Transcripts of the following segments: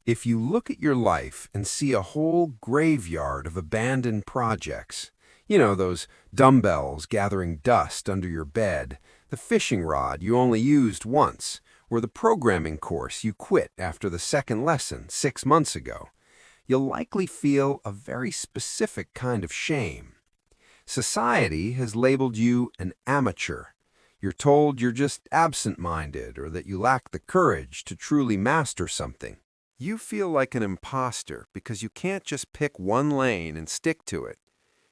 If you look at your life and see a whole graveyard of abandoned projects, those dumbbells gathering dust under your bed, the fishing rod you only used once, or the programming course you quit after the second lesson 6 months ago, you'll likely feel a very specific kind of shame. Society has labeled you an amateur. You're told you're just absent-minded or that you lack the courage to truly master something. You feel like an imposter because you can't just pick one lane and stick to it.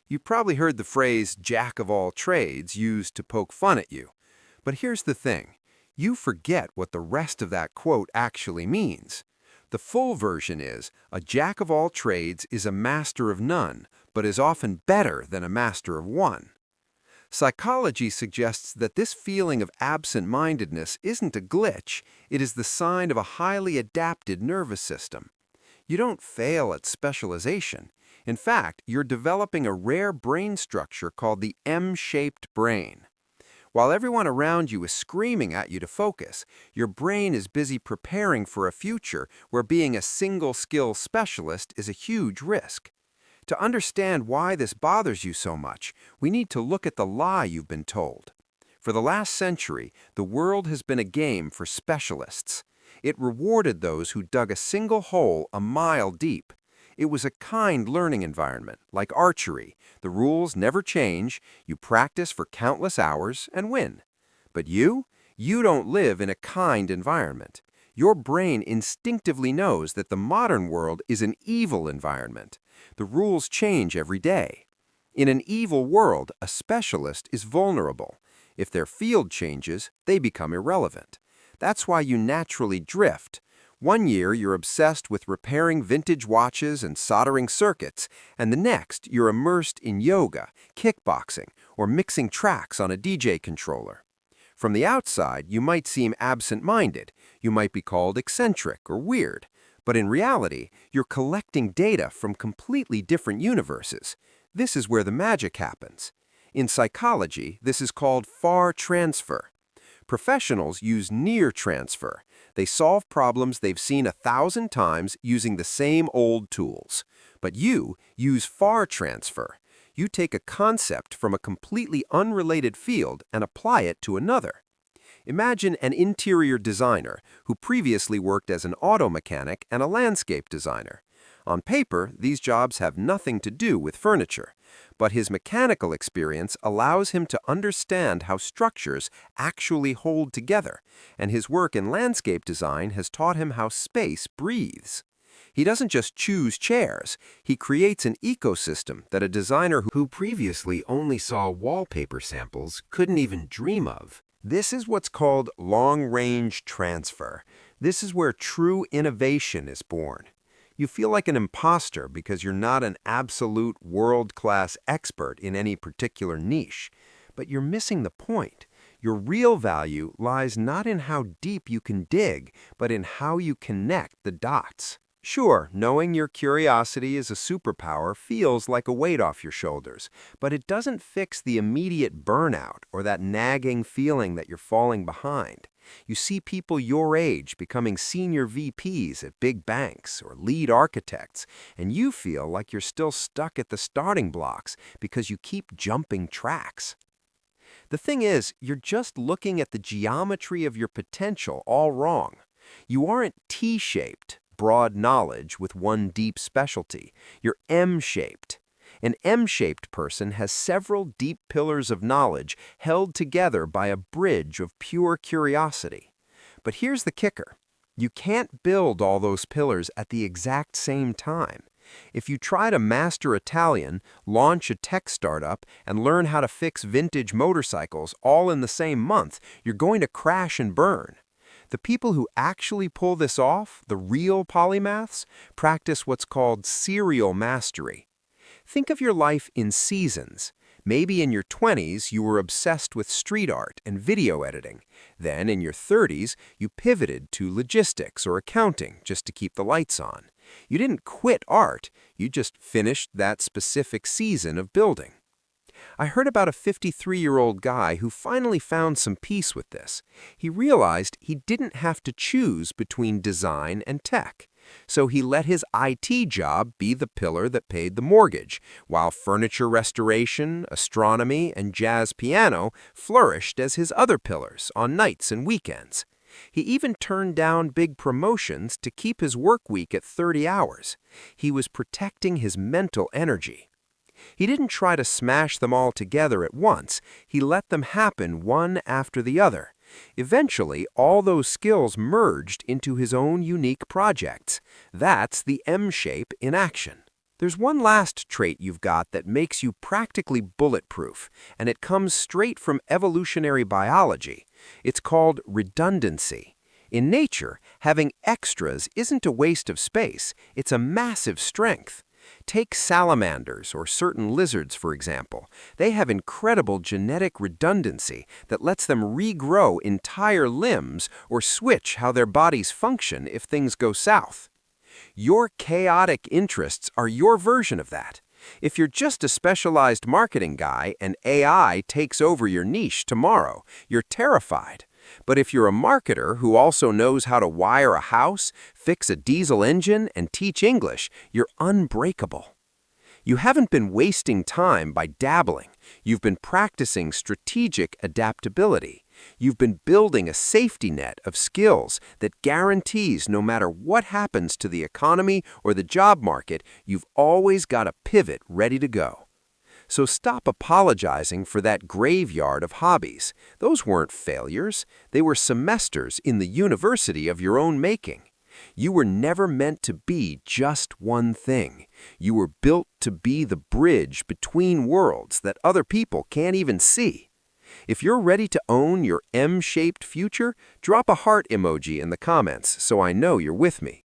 You've probably heard the phrase "jack of all trades" used to poke fun at you. But here's the thing. You forget what the rest of that quote actually means. The full version is, a jack of all trades is a master of none, but is often better than a master of one. Psychology suggests that this feeling of absent-mindedness isn't a glitch, it is the sign of a highly adapted nervous system. You don't fail at specialization. In fact, you're developing a rare brain structure called the M-shaped brain. While everyone around you is screaming at you to focus, your brain is busy preparing for a future where being a single-skill specialist is a huge risk. To understand why this bothers you so much, we need to look at the lie you've been told. For the last century, the world has been a game for specialists. It rewarded those who dug a single hole a mile deep. It was a kind learning environment, like archery. The rules never change, you practice for countless hours and win. But you don't live in a kind environment. Your brain instinctively knows that the modern world is an evil environment. The rules change every day. In an evil world, a specialist is vulnerable. If their field changes, they become irrelevant. That's why you naturally drift. One year, you're obsessed with repairing vintage watches and soldering circuits, and the next, you're immersed in yoga, kickboxing, or mixing tracks on a DJ controller. From the outside, you might seem absent-minded. You might be called eccentric or weird. But in reality, you're collecting data from completely different universes. This is where the magic happens. In psychology, this is called far transfer. Professionals use near transfer. They solve problems they've seen 1,000 times using the same old tools. But you use far transfer. You take a concept from a completely unrelated field and apply it to another. Imagine an interior designer who previously worked as an auto mechanic and a landscape designer. On paper, these jobs have nothing to do with furniture, but his mechanical experience allows him to understand how structures actually hold together, and his work in landscape design has taught him how space breathes. He doesn't just choose chairs, he creates an ecosystem that a designer who previously only saw wallpaper samples couldn't even dream of. This is what's called long-range transfer. This is where true innovation is born. You feel like an imposter because you're not an absolute world-class expert in any particular niche. But you're missing the point. Your real value lies not in how deep you can dig, but in how you connect the dots. Sure, knowing your curiosity is a superpower feels like a weight off your shoulders, but it doesn't fix the immediate burnout or that nagging feeling that you're falling behind. You see people your age becoming senior VPs at big banks or lead architects, and you feel like you're still stuck at the starting blocks because you keep jumping tracks. The thing is, you're just looking at the geometry of your potential all wrong. You aren't T-shaped, broad knowledge with one deep specialty. You're M-shaped. An M-shaped person has several deep pillars of knowledge held together by a bridge of pure curiosity. But here's the kicker. You can't build all those pillars at the exact same time. If you try to master Italian, launch a tech startup, and learn how to fix vintage motorcycles all in the same month, you're going to crash and burn. The people who actually pull this off, the real polymaths, practice what's called serial mastery. Think of your life in seasons. Maybe in your 20s, you were obsessed with street art and video editing. Then in your 30s, you pivoted to logistics or accounting just to keep the lights on. You didn't quit art, you just finished that specific season of building. I heard about a 53-year-old guy who finally found some peace with this. He realized he didn't have to choose between design and tech. So he let his IT job be the pillar that paid the mortgage, while furniture restoration, astronomy, and jazz piano flourished as his other pillars on nights and weekends. He even turned down big promotions to keep his work week at 30 hours. He was protecting his mental energy. He didn't try to smash them all together at once. He let them happen one after the other. Eventually, all those skills merged into his own unique projects. That's the M shape in action. There's one last trait you've got that makes you practically bulletproof, and it comes straight from evolutionary biology. It's called redundancy. In nature, having extras isn't a waste of space, it's a massive strength. Take salamanders or certain lizards, for example. They have incredible genetic redundancy that lets them regrow entire limbs or switch how their bodies function if things go south. Your chaotic interests are your version of that. If you're just a specialized marketing guy and AI takes over your niche tomorrow, you're terrified. But if you're a marketer who also knows how to wire a house, fix a diesel engine, and teach English, you're unbreakable. You haven't been wasting time by dabbling. You've been practicing strategic adaptability. You've been building a safety net of skills that guarantees no matter what happens to the economy or the job market, you've always got a pivot ready to go. So stop apologizing for that graveyard of hobbies. Those weren't failures. They were semesters in the university of your own making. You were never meant to be just one thing. You were built to be the bridge between worlds that other people can't even see. If you're ready to own your M-shaped future, drop a heart emoji in the comments so I know you're with me.